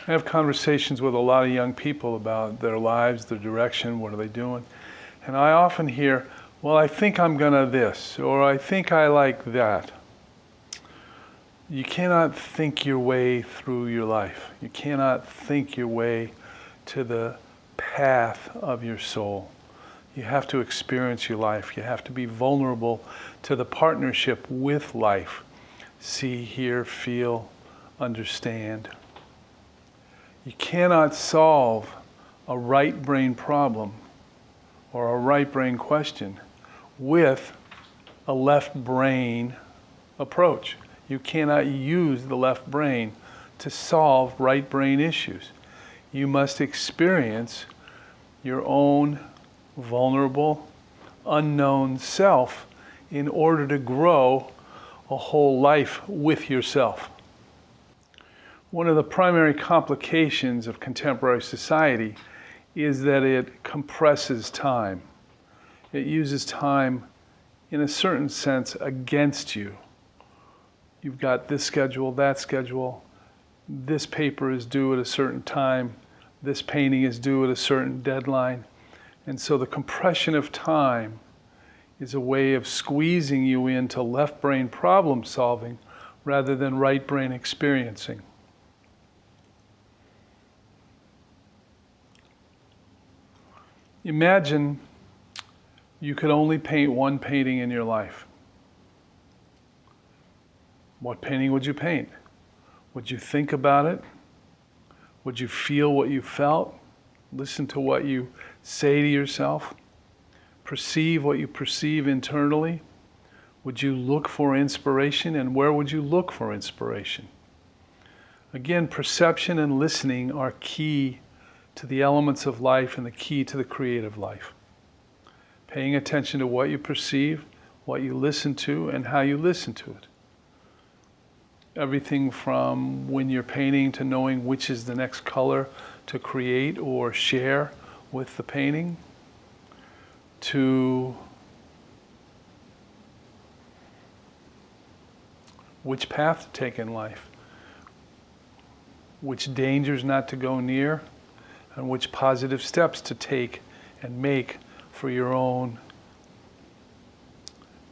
I have conversations with a lot of young people about their lives, their direction, what are they doing. And I often hear, well, I think I'm gonna this, or I think I like that. You cannot think your way through your life. You cannot think your way to the path of your soul. You have to experience your life. You have to be vulnerable to the partnership with life. See, hear, feel, understand. You cannot solve a right brain problem or a right brain question with a left brain approach. You cannot use the left brain to solve right brain issues. You must experience your own vulnerable, unknown self in order to grow a whole life with yourself. One of the primary complications of contemporary society is that it compresses time. It uses time, in a certain sense, against you. You've got this schedule, that schedule, this paper is due at a certain time, this painting is due at a certain deadline. And so the compression of time is a way of squeezing you into left brain problem solving rather than right brain experiencing. Imagine you could only paint one painting in your life. What painting would you paint? Would you think about it? Would you feel what you felt? Listen to what you say to yourself? Perceive what you perceive internally? Would you look for inspiration, and where would you look for inspiration? Again, perception and listening are key to the elements of life and the key to the creative life. Paying attention to what you perceive, what you listen to, and how you listen to it. Everything from when you're painting to knowing which is the next color to create or share with the painting, to which path to take in life, which dangers not to go near, and which positive steps to take and make for your own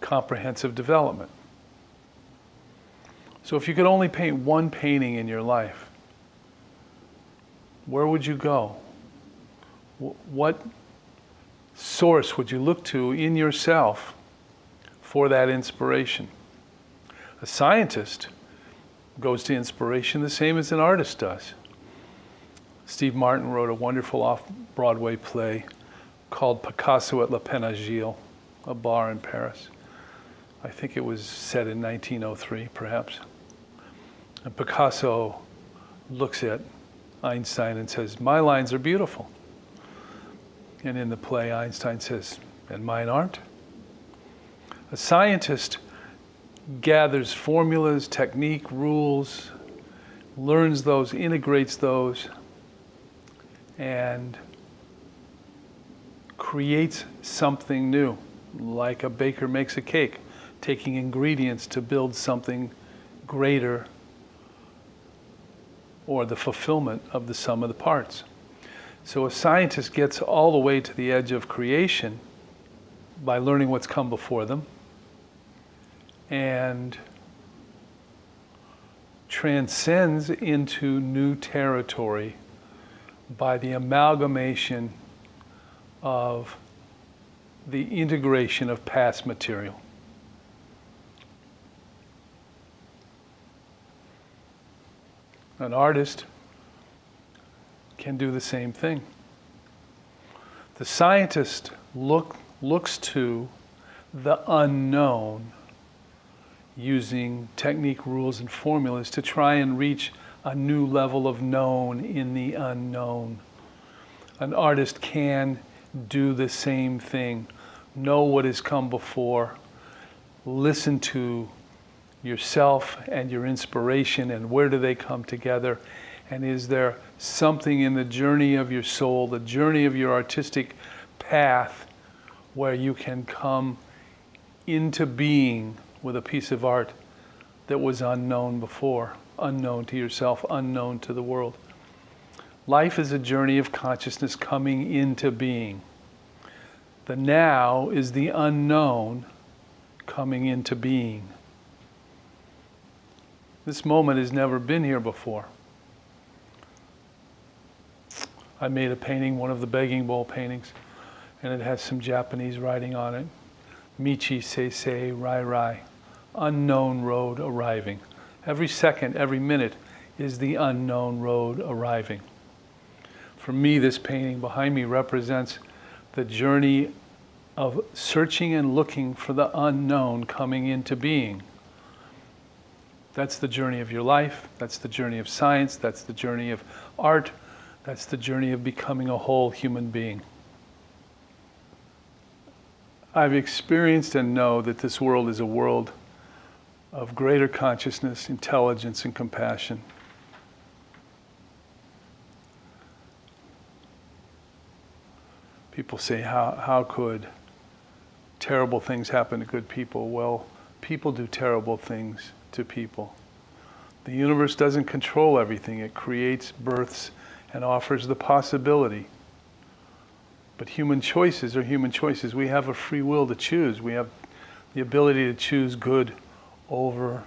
comprehensive development. So if you could only paint one painting in your life, where would you go? What source would you look to in yourself for that inspiration? A scientist goes to inspiration the same as an artist does. Steve Martin wrote a wonderful off-Broadway play called Picasso at La Pénagile, a bar in Paris. I think it was set in 1903, perhaps. And Picasso looks at Einstein and says, "My lines are beautiful." And in the play, Einstein says, "And mine aren't." A scientist gathers formulas, technique, rules, learns those, integrates those, and creates something new, like a baker makes a cake, taking ingredients to build something greater, or the fulfillment of the sum of the parts. So a scientist gets all the way to the edge of creation by learning what's come before them and transcends into new territory by the amalgamation of the integration of past material. An artist can do the same thing. The scientist looks to the unknown using technique, rules, and formulas to try and reach a new level of known in the unknown. An artist can do the same thing. Know what has come before. Listen to yourself and your inspiration, and where do they come together, and is there something in the journey of your soul, the journey of your artistic path, where you can come into being with a piece of art that was unknown before, unknown to yourself, unknown to the world. Life is a journey of consciousness coming into being. The now is the unknown coming into being. This moment has never been here before. I made a painting, one of the begging bowl paintings, and it has some Japanese writing on it. Michi Seisei Rai Rai, unknown road arriving. Every second, every minute is the unknown road arriving. For me, this painting behind me represents the journey of searching and looking for the unknown coming into being. That's the journey of your life, that's the journey of science, that's the journey of art, that's the journey of becoming a whole human being. I've experienced and know that this world is a world of greater consciousness, intelligence, and compassion. People say, how could terrible things happen to good people? Well, people do terrible things to people. The universe doesn't control everything. It creates births and offers the possibility. But human choices are human choices. We have a free will to choose. We have the ability to choose good over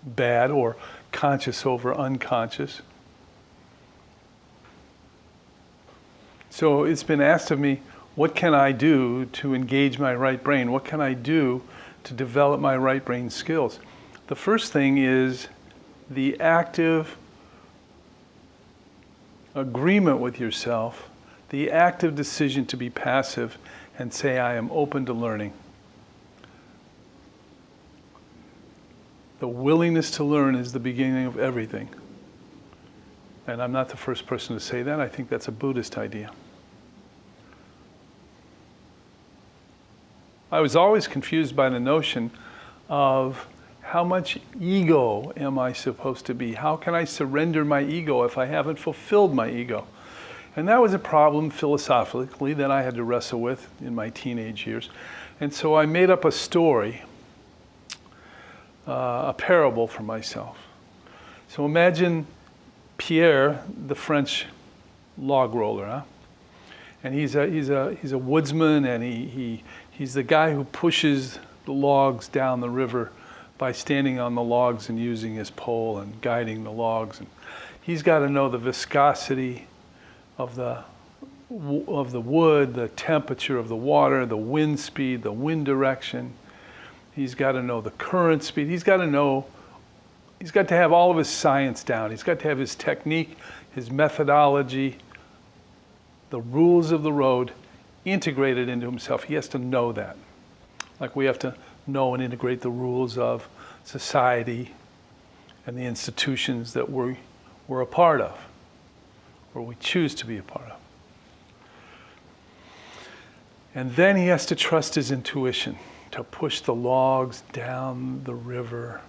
bad, or conscious over unconscious. So it's been asked of me, what can I do to engage my right brain? What can I do to develop my right brain skills? The first thing is the active agreement with yourself, the active decision to be passive and say, I am open to learning. The willingness to learn is the beginning of everything. And I'm not the first person to say that. I think that's a Buddhist idea. I was always confused by the notion of how much ego am I supposed to be? How can I surrender my ego if I haven't fulfilled my ego? And that was a problem philosophically that I had to wrestle with in my teenage years. And so I made up a story, a parable for myself. So imagine Pierre, the French log roller, huh? And he's a woodsman, and he's the guy who pushes the logs down the river by standing on the logs and using his pole and guiding the logs. And he's got to know the viscosity of the wood, the temperature of the water, the wind speed, the wind direction. He's got to know the current speed. He's got to have all of his science down. He's got to have his technique, his methodology, the rules of the road integrated into himself. He has to know that. Like we have to know and integrate the rules of society and the institutions that we're a part of, or we choose to be a part of. And then he has to trust his intuition to push the logs down the river,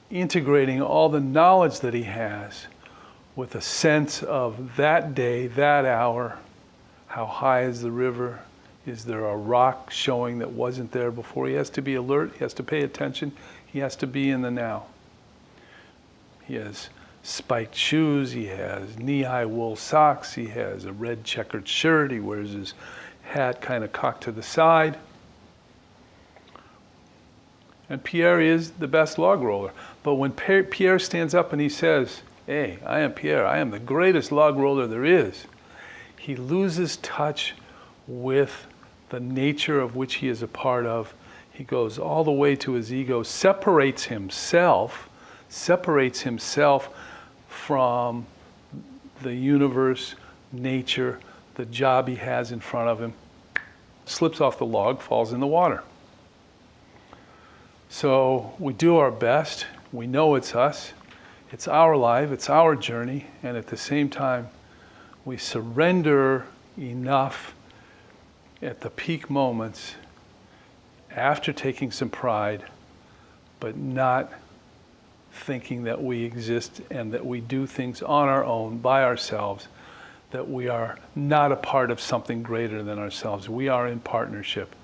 integrating all the knowledge that he has with a sense of that day, that hour. How high is the river? Is there a rock showing that wasn't there before? He has to be alert, he has to pay attention, he has to be in the now. He has spiked shoes, he has knee-high wool socks, he has a red checkered shirt, he wears his hat kind of cocked to the side. And Pierre is the best log roller. But when Pierre stands up and he says, hey, I am Pierre, I am the greatest log roller there is, he loses touch with the nature of which he is a part of. He goes all the way to his ego, separates himself from the universe, nature, the job he has in front of him, slips off the log, falls in the water. So we do our best, we know it's us, it's our life, it's our journey, and at the same time, we surrender enough at the peak moments after taking some pride, but not thinking that we exist and that we do things on our own, by ourselves, that we are not a part of something greater than ourselves. We are in partnership.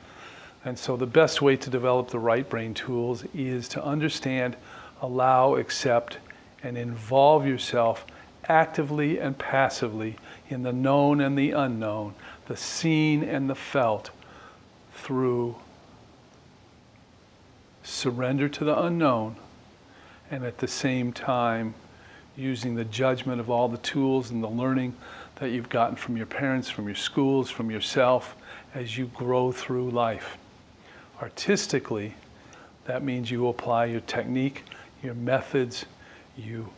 And so the best way to develop the right brain tools is to understand, allow, accept, and involve yourself actively and passively, in the known and the unknown, the seen and the felt, through surrender to the unknown, and at the same time using the judgment of all the tools and the learning that you've gotten from your parents, from your schools, from yourself, as you grow through life. Artistically, that means you apply your technique, your methods, you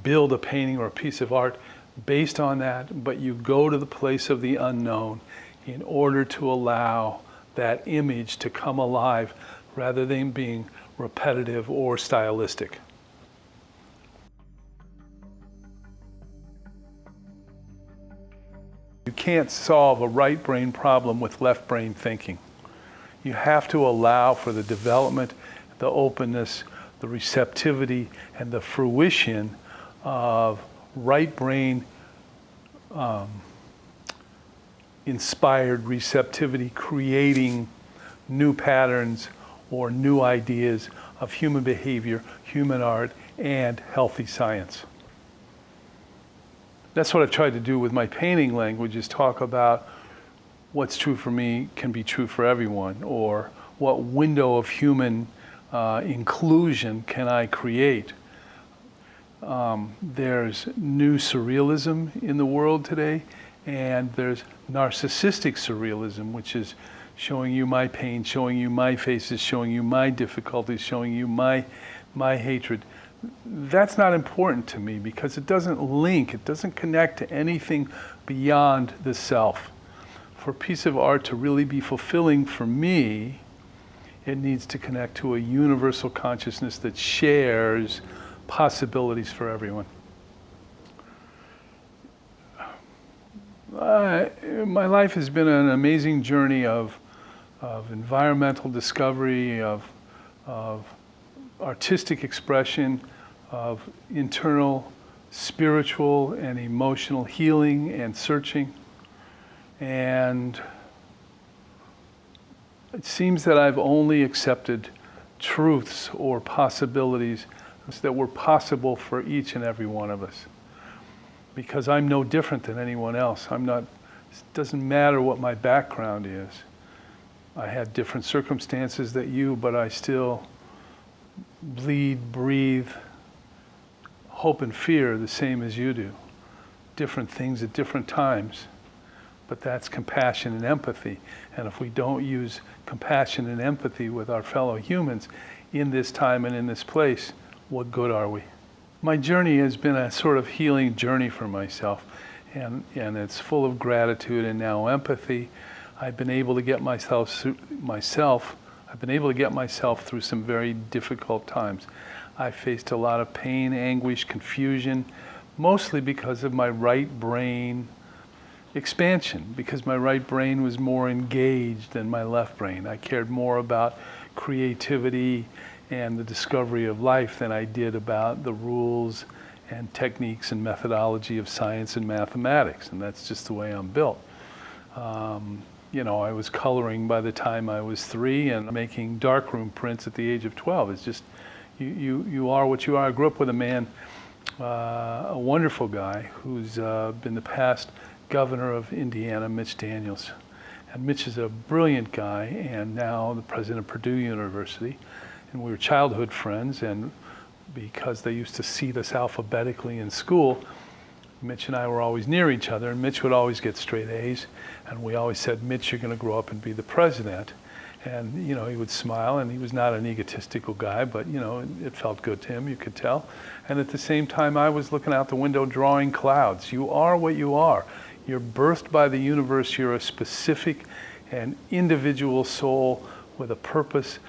build a painting or a piece of art based on that, but you go to the place of the unknown in order to allow that image to come alive rather than being repetitive or stylistic. You can't solve a right brain problem with left brain thinking. You have to allow for the development, the openness, the receptivity, and the fruition of right brain inspired receptivity, creating new patterns or new ideas of human behavior, human art, and healthy science. That's what I've tried to do with my painting language, is talk about what's true for me can be true for everyone, or what window of human inclusion can I create. There's new surrealism in the world today, and there's narcissistic surrealism, which is showing you my pain, showing you my faces, showing you my difficulties, showing you my hatred. That's not important to me because it doesn't link, it doesn't connect to anything beyond the self. For a piece of art to really be fulfilling for me, it needs to connect to a universal consciousness that shares possibilities for everyone. My life has been an amazing journey of environmental discovery, of artistic expression, of internal spiritual and emotional healing and searching. And it seems that I've only accepted truths or possibilities that were possible for each and every one of us. Because I'm no different than anyone else. It doesn't matter what my background is. I had different circumstances than you, but I still bleed, breathe, hope and fear the same as you do. Different things at different times. But that's compassion and empathy. And if we don't use compassion and empathy with our fellow humans in this time and in this place, what good are we? My journey has been a sort of healing journey for myself, and it's full of gratitude and now empathy. I've been able to get myself through some very difficult times. I faced a lot of pain, anguish, confusion, mostly because of my right brain expansion, because my right brain was more engaged than my left brain. I cared more about creativity and the discovery of life than I did about the rules and techniques and methodology of science and mathematics, and that's just the way I'm built. I was coloring by the time I was 3 and making darkroom prints at the age of 12. It's just, you are what you are. I grew up with a man, a wonderful guy, who's been the past governor of Indiana, Mitch Daniels. And Mitch is a brilliant guy, and now the president of Purdue University. And we were childhood friends, and because they used to seat us alphabetically in school, Mitch and I were always near each other, and Mitch would always get straight A's, and we always said, Mitch, you're going to grow up and be the president. And, he would smile, and he was not an egotistical guy, but, it felt good to him, you could tell. And at the same time, I was looking out the window drawing clouds. You are what you are. You're birthed by the universe. You're a specific and individual soul with a purpose,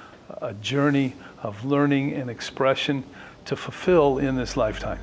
a journey of learning and expression to fulfill in this lifetime.